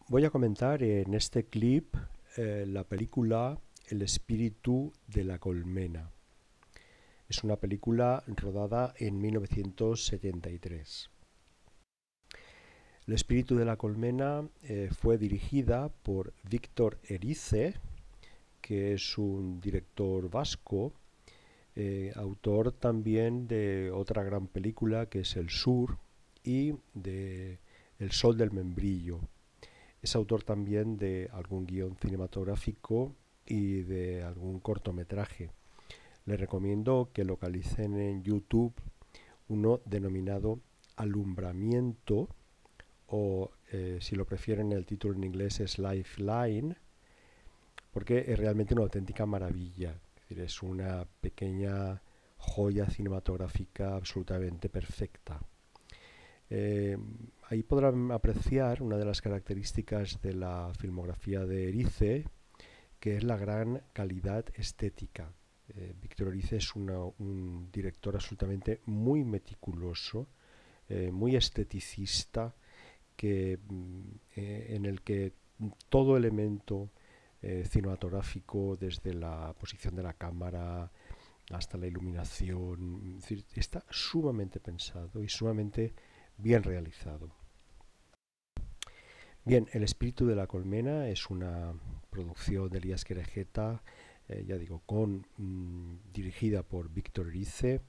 Voy a comentar en este clip la película El espíritu de la colmena. Es una película rodada en 1973. El espíritu de la colmena fue dirigida por Víctor Erice, que es un director vasco, autor también de otra gran película que es El Sur y de El Sol del Membrillo. Es autor también de algún guión cinematográfico y de algún cortometraje. Les recomiendo que localicen en YouTube uno denominado Alumbramiento, o si lo prefieren el título en inglés es Lifeline, porque es realmente una auténtica maravilla. Es decir, es una pequeña joya cinematográfica absolutamente perfecta. Ahí podrán apreciar una de las características de la filmografía de Erice, que es la gran calidad estética. Víctor Erice es un director absolutamente muy meticuloso, muy esteticista, en el que todo elemento cinematográfico, desde la posición de la cámara hasta la iluminación, es decir, está sumamente pensado y sumamente bien realizado. Bien, El espíritu de la colmena es una producción de Elías Querejeta, ya digo, dirigida por Víctor Erice,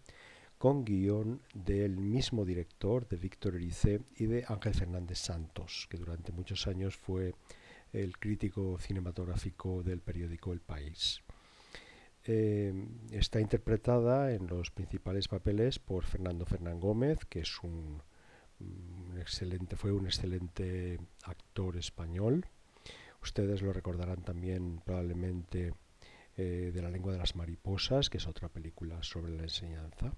con guión del mismo director, de Víctor Erice, y de Ángel Fernández Santos, que durante muchos años fue el crítico cinematográfico del periódico El País. Está interpretada en los principales papeles por Fernando Fernán Gómez, que es fue un excelente actor español. Ustedes lo recordarán también probablemente de La lengua de las mariposas, que es otra película sobre la enseñanza.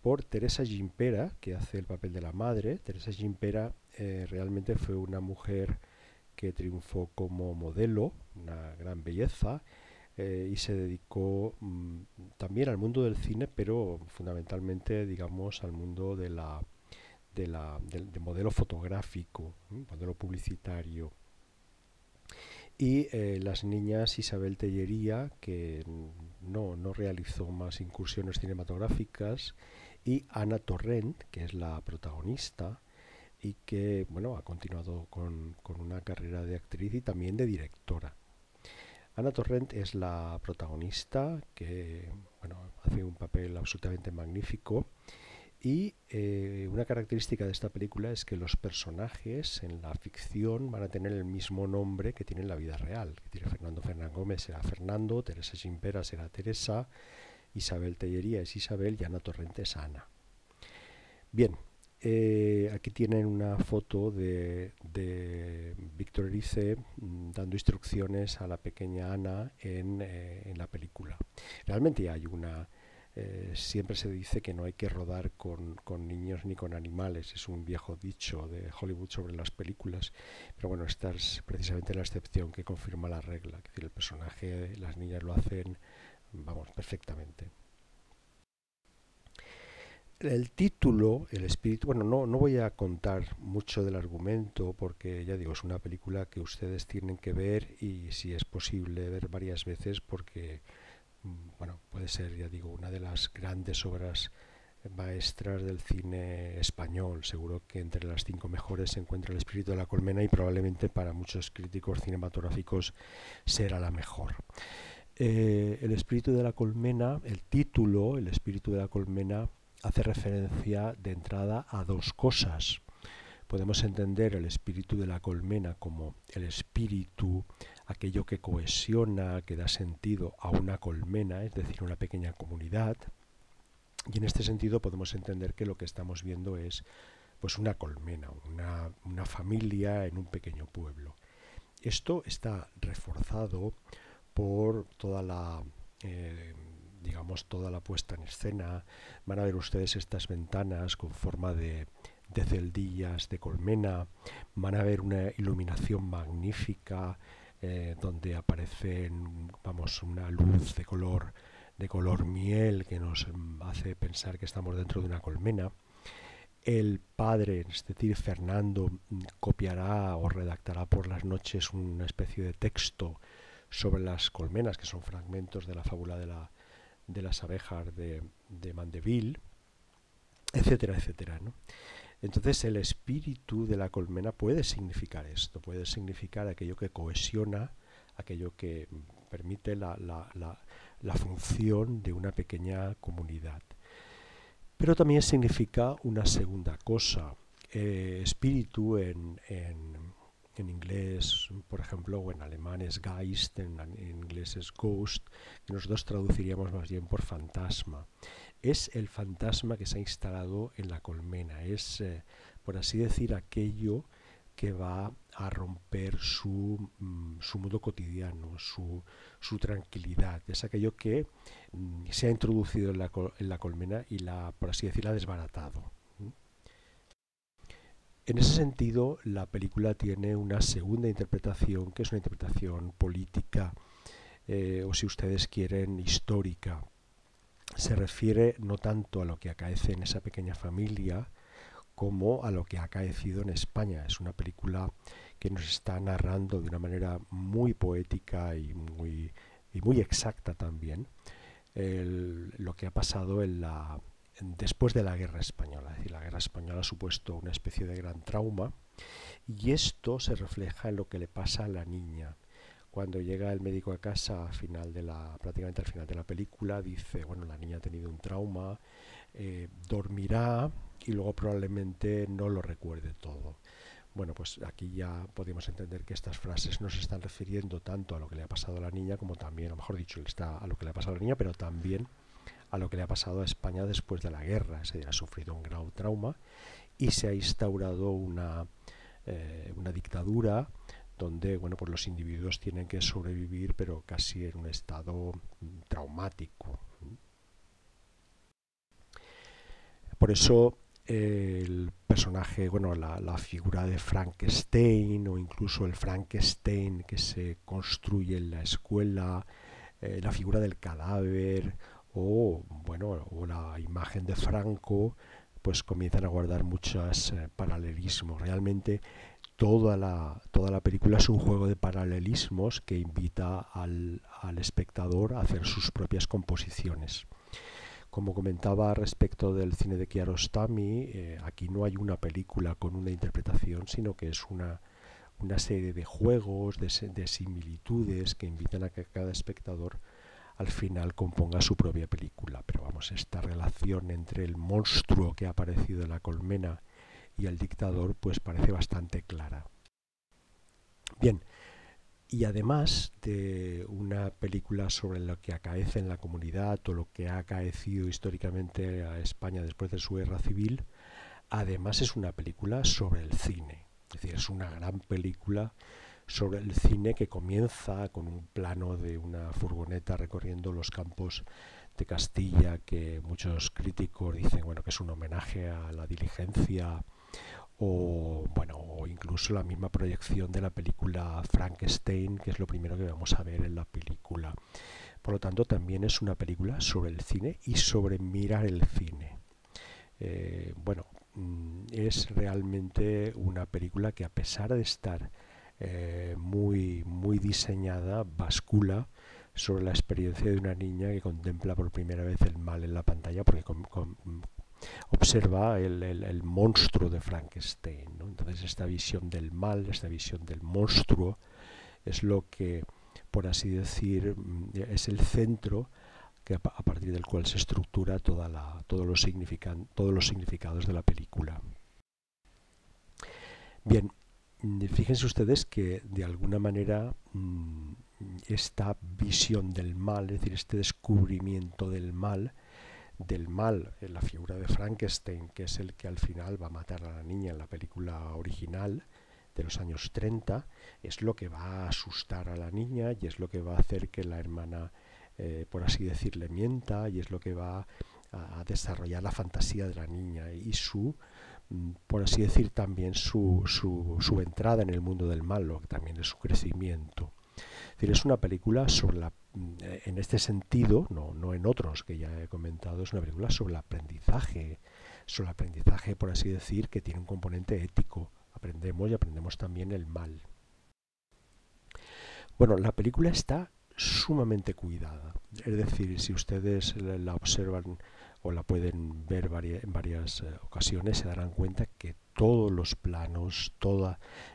Por Teresa Gimpera, que hace el papel de la madre. Teresa Gimpera realmente fue una mujer que triunfó como modelo, una gran belleza, y se dedicó también al mundo del cine, pero fundamentalmente, digamos, al mundo de modelo fotográfico, modelo publicitario. Y las niñas Isabel Tellería, que no realizó más incursiones cinematográficas, y Ana Torrent, que es la protagonista, y que ha continuado con una carrera de actriz y también de directora. Ana Torrent es la protagonista, que hace un papel absolutamente magnífico, y una característica de esta película es que los personajes en la ficción van a tener el mismo nombre que tiene en la vida real. Es decir, Fernando Fernán Gómez será Fernando, Teresa Gimpera será Teresa, Isabel Tellería es Isabel y Ana Torrent es Ana. Bien, aquí tienen una foto de Víctor Erice dando instrucciones a la pequeña Ana en la película. Realmente hay siempre se dice que no hay que rodar con niños ni con animales, es un viejo dicho de Hollywood sobre las películas, pero esta es precisamente la excepción que confirma la regla, es decir, el personaje, las niñas lo hacen, perfectamente. El título, el espíritu, no voy a contar mucho del argumento porque ya digo, es una película que ustedes tienen que ver y si es posible ver varias veces porque puede ser, ya digo, una de las grandes obras maestras del cine español. Seguro que entre las 5 mejores se encuentra El espíritu de la colmena y probablemente para muchos críticos cinematográficos será la mejor. El espíritu de la colmena, el título, El espíritu de la colmena, hace referencia de entrada a dos cosas. Podemos entender el espíritu de la colmena como el espíritu, aquello que cohesiona, que da sentido a una colmena, es decir, una pequeña comunidad. Y en este sentido podemos entender que lo que estamos viendo es una colmena, una familia en un pequeño pueblo. Esto está reforzado por toda la toda la puesta en escena. Van a ver ustedes estas ventanas con forma de celdillas de colmena, van a ver una iluminación magnífica donde aparece una luz de color miel que nos hace pensar que estamos dentro de una colmena. El padre, es decir, Fernando, copiará o redactará por las noches una especie de texto sobre las colmenas, que son fragmentos de la fábula de las abejas de Mandeville, etcétera, etcétera, ¿no? Entonces el espíritu de la colmena puede significar esto, puede significar aquello que cohesiona, aquello que permite la función de una pequeña comunidad. Pero también significa una segunda cosa. Espíritu en inglés, por ejemplo, o en alemán es Geist, en inglés es Ghost, que nosotros traduciríamos más bien por fantasma. Es el fantasma que se ha instalado en la colmena, es, por así decir, aquello que va a romper su mundo cotidiano, su tranquilidad. Es aquello que se ha introducido en la colmena y por así decir, la ha desbaratado. En ese sentido, la película tiene una segunda interpretación, que es una interpretación política, o si ustedes quieren, histórica. Se refiere no tanto a lo que acaece en esa pequeña familia, como a lo que ha acaecido en España. Es una película que nos está narrando de una manera muy poética y muy exacta también lo que ha pasado después de la Guerra Española. Es decir, la Guerra Española ha supuesto una especie de gran trauma y esto se refleja en lo que le pasa a la niña. Cuando llega el médico a casa prácticamente al final de la película, dice, bueno, la niña ha tenido un trauma, dormirá y luego probablemente no lo recuerde todo. Bueno, pues aquí ya podemos entender que estas frases no se están refiriendo tanto a lo que le ha pasado a la niña como también, o mejor dicho, está a lo que le ha pasado a la niña, pero también a lo que le ha pasado a España después de la guerra. Es decir, ha sufrido un grave trauma y se ha instaurado una dictadura donde, bueno, pues los individuos tienen que sobrevivir, pero casi en un estado traumático. Por eso el personaje, bueno, la figura de Frankenstein o incluso el Frankenstein que se construye en la escuela, la figura del cadáver o la imagen de Franco, pues comienzan a guardar muchos paralelismos. Realmente toda la película es un juego de paralelismos que invita al espectador a hacer sus propias composiciones. Como comentaba respecto del cine de Kiarostami, aquí no hay una película con una interpretación, sino que es una serie de juegos, de similitudes que invitan a que cada espectador al final componga su propia película. Pero vamos, esta relación entre el monstruo que ha aparecido en la colmena y el dictador pues parece bastante clara. Bien, y además de una película sobre lo que acaece en la comunidad o lo que ha acaecido históricamente a España después de su guerra civil, además es una película sobre el cine. Es decir, es una gran película sobre el cine que comienza con un plano de una furgoneta recorriendo los campos de Castilla, que muchos críticos dicen, bueno, que es un homenaje a la diligencia, o incluso la misma proyección de la película Frankenstein, que es lo primero que vamos a ver en la película. Por lo tanto, también es una película sobre el cine y sobre mirar el cine. Es realmente una película que, a pesar de estar muy diseñada, bascula sobre la experiencia de una niña que contempla por primera vez el mal en la pantalla, porque observa el monstruo de Frankenstein, ¿no? Entonces esta visión del mal, esta visión del monstruo es lo que, por así decir, es el centro a partir del cual se estructura todos los significados de la película. Bien, fíjense ustedes que de alguna manera esta visión del mal, es decir, este descubrimiento del mal, en la figura de Frankenstein, que es el que al final va a matar a la niña en la película original de los años 30, es lo que va a asustar a la niña y es lo que va a hacer que la hermana, por así decir, le mienta, y es lo que va a desarrollar la fantasía de la niña y por así decir, también su entrada en el mundo del mal, lo que también es su crecimiento. Es decir, es una película sobre en este sentido, no en otros que ya he comentado, es una película sobre el aprendizaje, sobre el aprendizaje, por así decir, que tiene un componente ético. Aprendemos y aprendemos también el mal. Bueno, la película está sumamente cuidada. Es decir, si ustedes la observan o la pueden ver en varias ocasiones, se darán cuenta que todos los planos,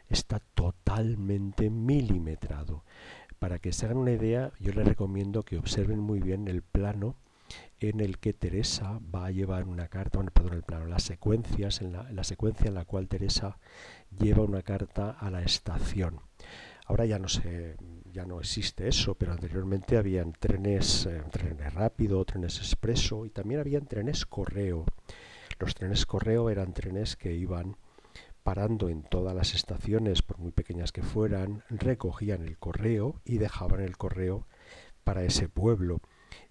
está totalmente milimetrado. Para que se hagan una idea, yo les recomiendo que observen muy bien el plano en el que Teresa va a llevar una carta, bueno, perdón, el plano, las secuencias, la secuencia en la cual Teresa lleva una carta a la estación. Ahora ya no existe eso, pero anteriormente habían trenes rápido, trenes expreso y también habían trenes correo. Los trenes correo eran trenes que iban parando en todas las estaciones, por muy pequeñas que fueran, recogían el correo y dejaban el correo para ese pueblo.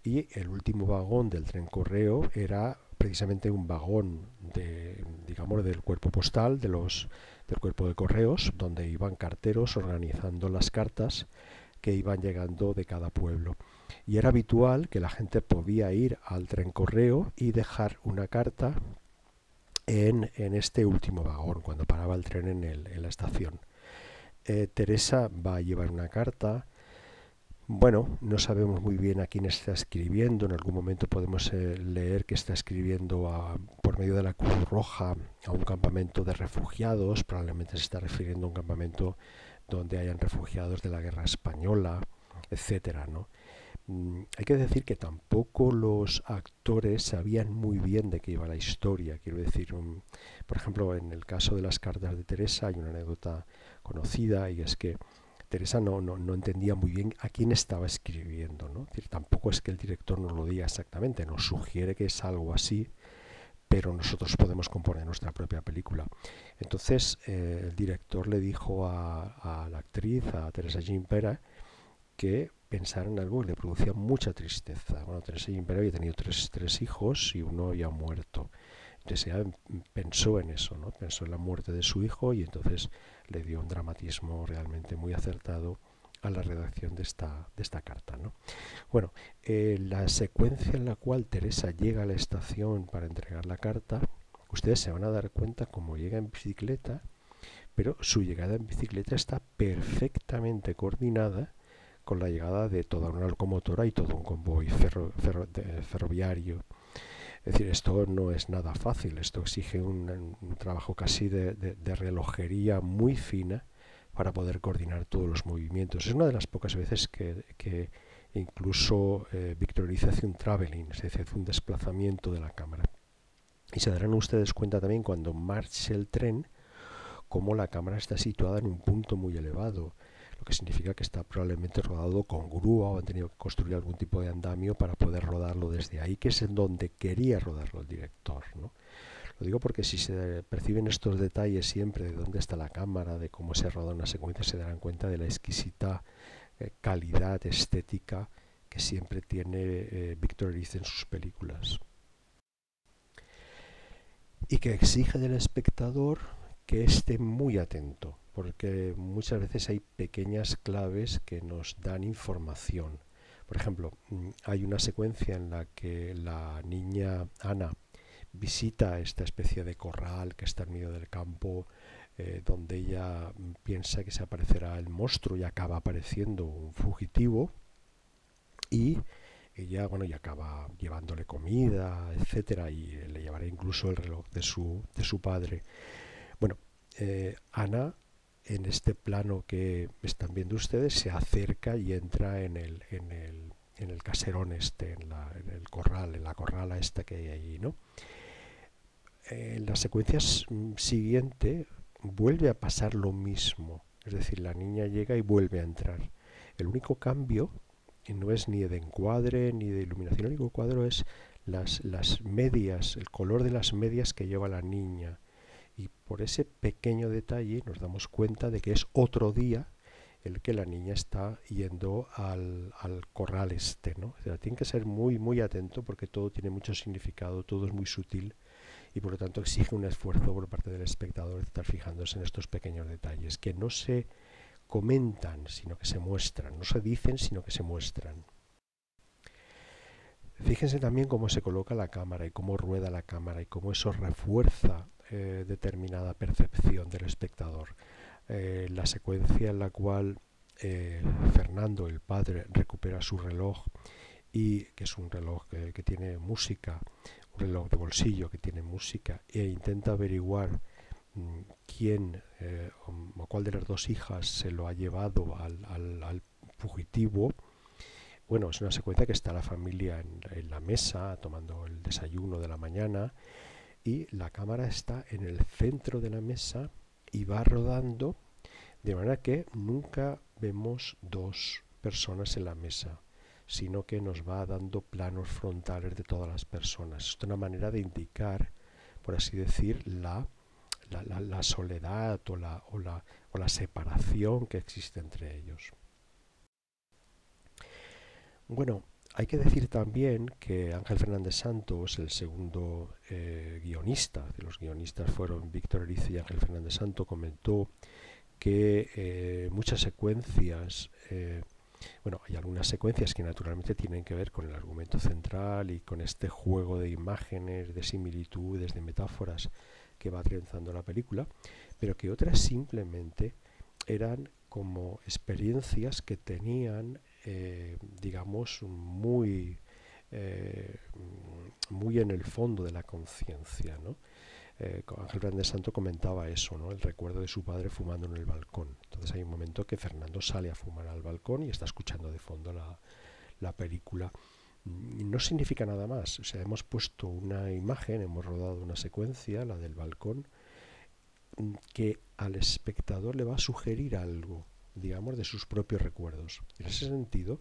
Y el último vagón del tren correo era precisamente un vagón digamos, del cuerpo postal, del cuerpo de correos, donde iban carteros organizando las cartas que iban llegando de cada pueblo. Y era habitual que la gente podía ir al tren correo y dejar una carta en este último vagón, cuando paraba el tren en la estación. Teresa va a llevar una carta. Bueno, no sabemos muy bien a quién está escribiendo. En algún momento podemos leer que está escribiendo por medio de la Cruz Roja a un campamento de refugiados. Probablemente se está refiriendo a un campamento donde hayan refugiados de la Guerra Española, etcétera, ¿no? Hay que decir que tampoco los actores sabían muy bien de qué iba la historia. Quiero decir, por ejemplo, en el caso de las cartas de Teresa hay una anécdota conocida, y es que Teresa no entendía muy bien a quién estaba escribiendo, ¿no? Es decir, tampoco es que el director nos lo diga exactamente, nos sugiere que es algo así, pero nosotros podemos componer nuestra propia película. Entonces el director le dijo a la actriz, a Teresa Gimpera, que pensara en algo que le producía mucha tristeza. Bueno, Teresa Gimpera había tenido tres hijos y uno había muerto. Entonces ella pensó en eso, ¿no? Pensó en la muerte de su hijo y entonces le dio un dramatismo realmente muy acertado a la redacción de esta carta, ¿no? Bueno, la secuencia en la cual Teresa llega a la estación para entregar la carta, ustedes se van a dar cuenta cómo llega en bicicleta, pero su llegada en bicicleta está perfectamente coordinada con la llegada de toda una locomotora y todo un convoy ferroviario. Es decir, esto no es nada fácil, esto exige un trabajo casi de relojería muy fina para poder coordinar todos los movimientos. Es una de las pocas veces que incluso Víctor Erice hace un traveling, es decir, hace un desplazamiento de la cámara. Y se darán ustedes cuenta también cuando marche el tren, cómo la cámara está situada en un punto muy elevado, lo que significa que está probablemente rodado con grúa o han tenido que construir algún tipo de andamio para poder rodarlo desde ahí, que es en donde quería rodarlo el director, ¿no? Lo digo porque si se perciben estos detalles siempre de dónde está la cámara, de cómo se roda una secuencia, se darán cuenta de la exquisita calidad estética que siempre tiene Víctor Erice en sus películas. Y que exige del espectador que esté muy atento, porque muchas veces hay pequeñas claves que nos dan información. Por ejemplo, hay una secuencia en la que la niña Ana visita esta especie de corral que está en medio del campo, donde ella piensa que se aparecerá el monstruo y acaba apareciendo un fugitivo, y ella, bueno, y acaba llevándole comida, etcétera, y le llevará incluso el reloj de su padre. Bueno, Ana, en este plano que están viendo ustedes, se acerca y entra en el caserón en el corral, en la corrala esta que hay allí, ¿no? En las secuencias siguiente vuelve a pasar lo mismo, es decir, la niña llega y vuelve a entrar. El único cambio no es ni de encuadre ni de iluminación, el único cuadro es las medias, el color de las medias que lleva la niña. Y por ese pequeño detalle nos damos cuenta de que es otro día el que la niña está yendo al corral ¿no? O sea, tiene que ser muy, muy atento porque todo tiene mucho significado, todo es muy sutil y por lo tanto exige un esfuerzo por parte del espectador de estar fijándose en estos pequeños detalles que no se comentan, sino que se muestran, no se dicen, sino que se muestran. Fíjense también cómo se coloca la cámara y cómo rueda la cámara y cómo eso refuerza determinada percepción del espectador. La secuencia en la cual Fernando, el padre, recupera su reloj, y que es un reloj que tiene música, un reloj de bolsillo que tiene música, e intenta averiguar quién o cuál de las dos hijas se lo ha llevado al fugitivo. Bueno, es una secuencia que está la familia en la mesa tomando el desayuno de la mañana y la cámara está en el centro de la mesa y va rodando de manera que nunca vemos dos personas en la mesa, sino que nos va dando planos frontales de todas las personas. Es una manera de indicar, por así decir, la soledad o la separación que existe entre ellos. Bueno, hay que decir también que Ángel Fernández Santos, el segundo guionista, de los guionistas fueron Víctor Erice y Ángel Fernández Santos, comentó que muchas secuencias, bueno, hay algunas secuencias que naturalmente tienen que ver con el argumento central y con este juego de imágenes, de similitudes, de metáforas que va trenzando la película, pero que otras simplemente eran como experiencias que tenían, digamos, muy en el fondo de la conciencia, ¿no? Ángel Fernández Santos comentaba eso, ¿no? El recuerdo de su padre fumando en el balcón. Entonces hay un momento que Fernando sale a fumar al balcón y está escuchando de fondo la película. No significa nada más. O sea, hemos puesto una imagen, hemos rodado una secuencia, la del balcón, que al espectador le va a sugerir algo, digamos, de sus propios recuerdos. En ese sentido,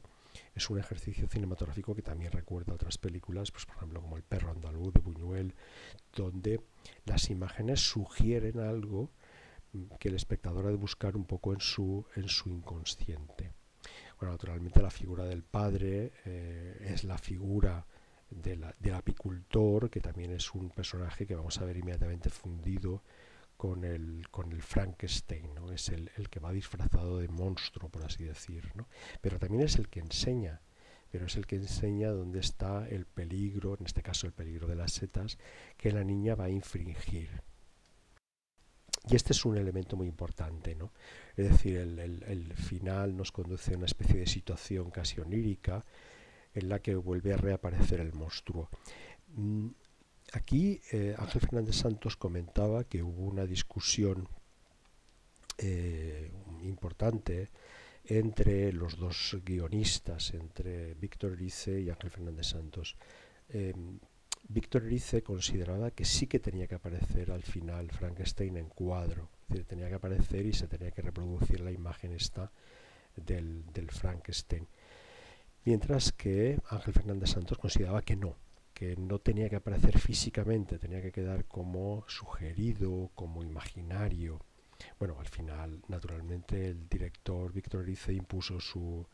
es un ejercicio cinematográfico que también recuerda a otras películas, pues por ejemplo como El perro andaluz de Buñuel, donde las imágenes sugieren algo que el espectador ha de buscar un poco en su inconsciente. Bueno, naturalmente la figura del padre es la figura del apicultor, que también es un personaje que vamos a ver inmediatamente fundido con el Frankenstein, ¿no? Es el que va disfrazado de monstruo, por así decir, ¿no? Pero también es el que enseña, dónde está el peligro, en este caso el peligro de las setas, que la niña va a infringir. Y este es un elemento muy importante, ¿no? Es decir, el final nos conduce a una especie de situación casi onírica en la que vuelve a reaparecer el monstruo. Aquí Ángel Fernández Santos comentaba que hubo una discusión importante entre los dos guionistas, entre Víctor Erice y Ángel Fernández Santos. Víctor Erice consideraba que sí que tenía que aparecer al final Frankenstein en cuadro, es decir, tenía que aparecer y se tenía que reproducir la imagen esta del Frankenstein. Mientras que Ángel Fernández Santos consideraba que no tenía que aparecer físicamente, tenía que quedar como sugerido, como imaginario. Bueno, al final, naturalmente, el director Víctor Erice impuso su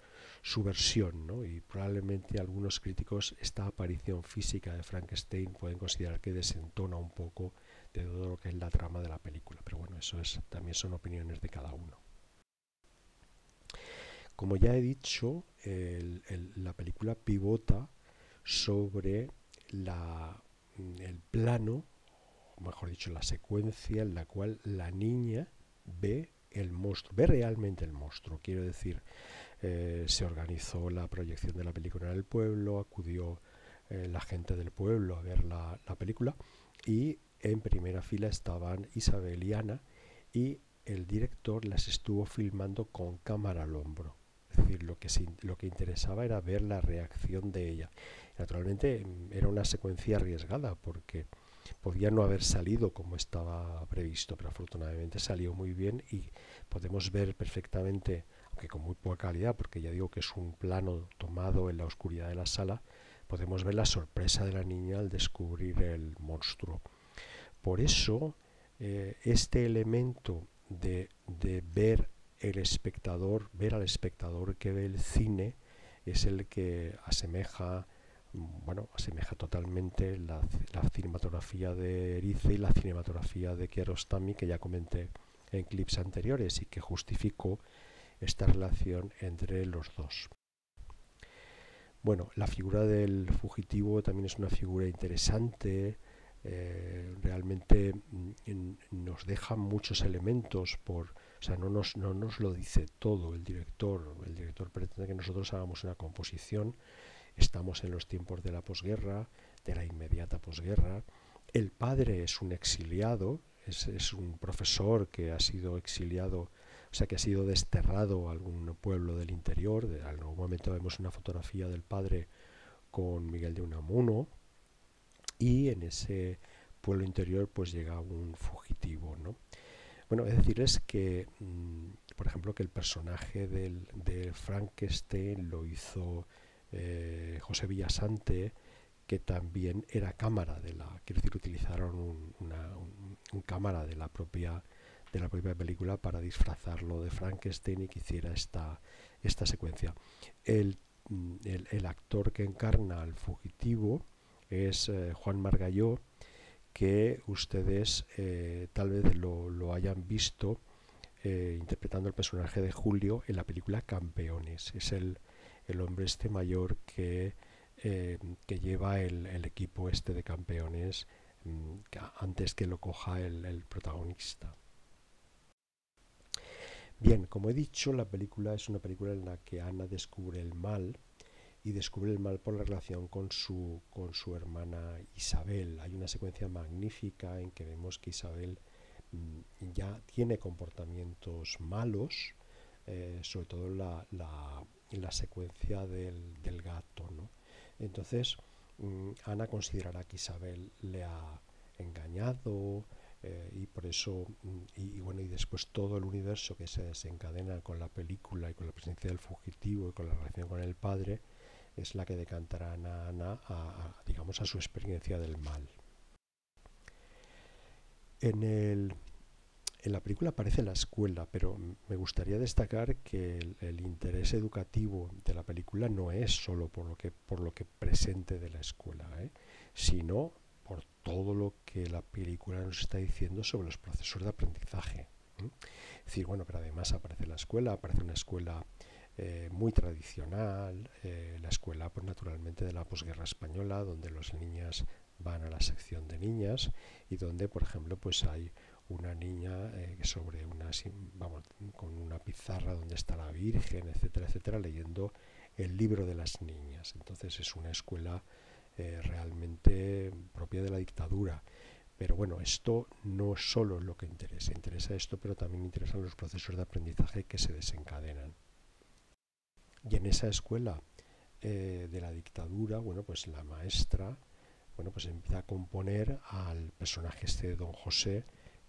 versión, ¿no? Y probablemente algunos críticos esta aparición física de Frankenstein pueden considerar que desentona un poco de todo lo que es la trama de la película. Pero bueno, también son opiniones de cada uno. Como ya he dicho, la película pivota sobre el plano, o mejor dicho, la secuencia en la cual la niña ve el monstruo, ve realmente el monstruo. Quiero decir, se organizó la proyección de la película en el pueblo, acudió la gente del pueblo a ver la película y en primera fila estaban Isabel y Ana y el director las estuvo filmando con cámara al hombro. Es decir, lo que interesaba era ver la reacción de ella. Naturalmente era una secuencia arriesgada porque podía no haber salido como estaba previsto, pero afortunadamente salió muy bien y podemos ver perfectamente, aunque con muy poca calidad, porque ya digo que es un plano tomado en la oscuridad de la sala, podemos ver la sorpresa de la niña al descubrir el monstruo. Por eso, este elemento de ver al espectador que ve el cine, es el que asemeja totalmente la cinematografía de Erice y la cinematografía de Kiarostami, que ya comenté en clips anteriores y que justificó esta relación entre los dos. Bueno, la figura del fugitivo también es una figura interesante. Realmente nos deja muchos elementos o sea, no nos lo dice todo el director. El director pretende que nosotros hagamos una composición. Estamos en los tiempos de la posguerra, de la inmediata posguerra. El padre es un exiliado, es un profesor que ha sido exiliado, o sea, que ha sido desterrado a algún pueblo del interior. En algún momento vemos una fotografía del padre con Miguel de Unamuno, y en ese pueblo interior pues llega un fugitivo, ¿no? Bueno, es decirles que, por ejemplo, que el personaje de Frankenstein lo hizo José Villasante, que también era cámara quiero decir, utilizaron un cámara de la propia película para disfrazarlo de Frankenstein y que hiciera esta secuencia. El actor que encarna al fugitivo es Juan Margalló, que ustedes tal vez lo hayan visto interpretando el personaje de Julio en la película Campeones. Es el hombre este mayor que lleva el equipo este de campeones antes que lo coja el protagonista. Bien, como he dicho, la película es una película en la que Ana descubre el mal, y descubre el mal por la relación con su hermana Isabel. Hay una secuencia magnífica en que vemos que Isabel ya tiene comportamientos malos, sobre todo en la secuencia del gato, ¿no? Entonces, Ana considerará que Isabel le ha engañado, y por eso, bueno, y después todo el universo que se desencadena con la película y con la presencia del fugitivo y con la relación con el padre, es la que decantará a Ana digamos, a su experiencia del mal. En la película aparece la escuela, pero me gustaría destacar que el interés educativo de la película no es solo por lo que presente de la escuela, sino por todo lo que la película nos está diciendo sobre los procesos de aprendizaje. Es decir, bueno, pero además aparece la escuela, aparece una escuela muy tradicional, la escuela pues naturalmente de la posguerra española, donde las niñas van a la sección de niñas y donde, por ejemplo, pues hay una niña sobre con una pizarra donde está la Virgen, etcétera, etcétera, leyendo el libro de las niñas. Entonces es una escuela realmente propia de la dictadura. Pero bueno, esto no solo es lo que interesa esto, pero también interesan los procesos de aprendizaje que se desencadenan. Y en esa escuela de la dictadura, bueno, pues la maestra, bueno, pues empieza a componer al personaje este de Don José,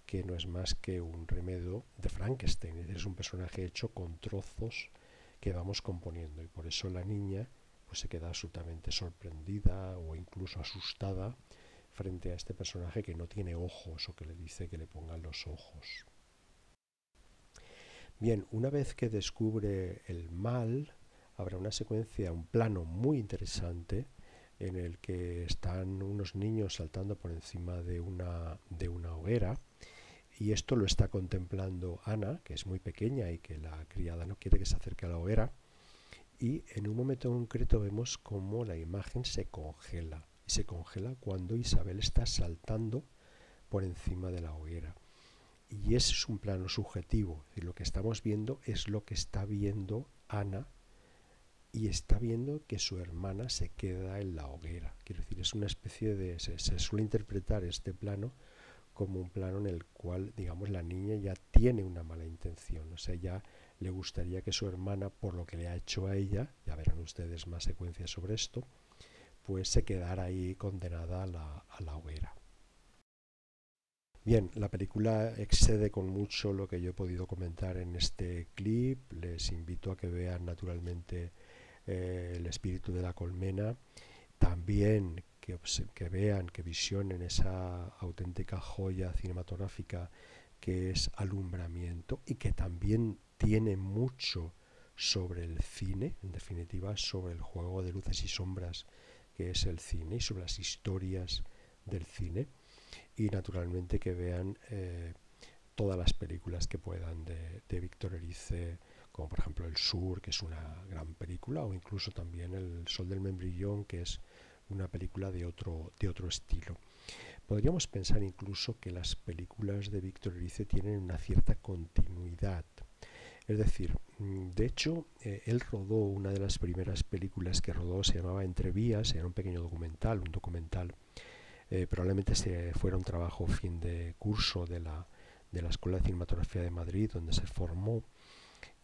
que no es más que un remedio de Frankenstein. Es un personaje hecho con trozos que vamos componiendo, y por eso la niña pues se queda absolutamente sorprendida o incluso asustada frente a este personaje que no tiene ojos, o que le dice que le pongan los ojos. Bien, una vez que descubre el mal, habrá una secuencia, un plano muy interesante en el que están unos niños saltando por encima de una hoguera, y esto lo está contemplando Ana, que es muy pequeña y que la criada no quiere que se acerque a la hoguera, y en un momento concreto vemos cómo la imagen se congela, y se congela cuando Isabel está saltando por encima de la hoguera. Y ese es un plano subjetivo, y lo que estamos viendo es lo que está viendo Ana, y está viendo que su hermana se queda en la hoguera. Quiero decir, es una especie de... Se suele interpretar este plano como un plano en el cual, digamos, la niña ya tiene una mala intención. O sea, ya le gustaría que su hermana, por lo que le ha hecho a ella, ya verán ustedes más secuencias sobre esto, pues se quedara ahí condenada a la hoguera. Bien, la película excede con mucho lo que yo he podido comentar en este clip. Les invito a que vean naturalmente El espíritu de la colmena. También que vean, que visionen esa auténtica joya cinematográfica que es Alumbramiento, y que también tiene mucho sobre el cine, en definitiva sobre el juego de luces y sombras que es el cine, y sobre las historias del cine. Y naturalmente que vean todas las películas que puedan de Víctor Erice, como por ejemplo El Sur, que es una gran película, o incluso también El Sol del Membrillón, que es una película de otro estilo. Podríamos pensar incluso que las películas de Víctor Erice tienen una cierta continuidad. Es decir, de hecho, él rodó una de las primeras películas que rodó, se llamaba Entre Vías, era un pequeño documental, probablemente fuera un trabajo fin de curso de la Escuela de Cinematografía de Madrid, donde se formó,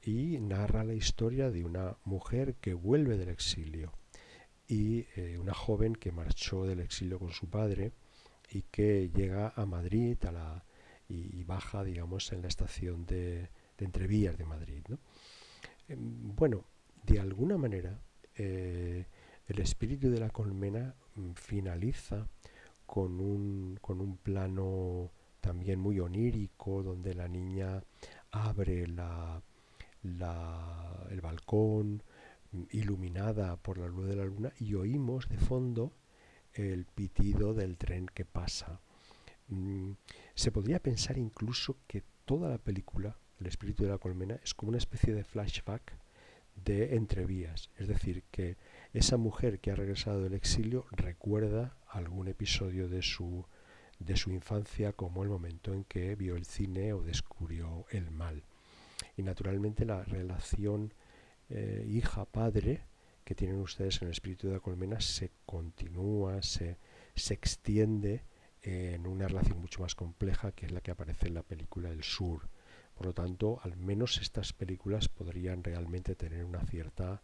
y narra la historia de una mujer que vuelve del exilio y una joven que marchó del exilio con su padre y que llega a Madrid y baja, digamos, en la estación de Entrevías de Madrid, ¿no? Bueno, de alguna manera, el espíritu de la colmena finaliza con un plano también muy onírico, donde la niña abre el balcón, iluminada por la luz de la luna, y oímos de fondo el pitido del tren que pasa. Se podría pensar incluso que toda la película, El espíritu de la colmena, es como una especie de flashback de Entrevías, es decir, que esa mujer que ha regresado del exilio recuerda algún episodio de su infancia, como el momento en que vio el cine o descubrió el mal. Y naturalmente la relación hija-padre que tienen ustedes en El espíritu de la colmena se continúa, se extiende en una relación mucho más compleja, que es la que aparece en la película El Sur. Por lo tanto, al menos estas películas podrían realmente tener una cierta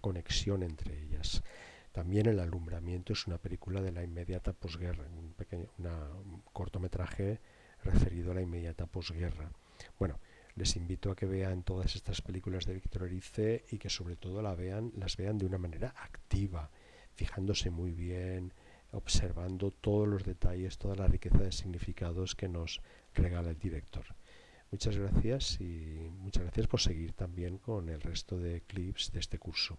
conexión entre ellas. También El alumbramiento es una película de la inmediata posguerra, un cortometraje referido a la inmediata posguerra. Bueno, les invito a que vean todas estas películas de Víctor Erice y que sobre todo las vean de una manera activa, fijándose muy bien, observando todos los detalles, toda la riqueza de significados que nos regala el director. Muchas gracias y muchas gracias por seguir también con el resto de clips de este curso.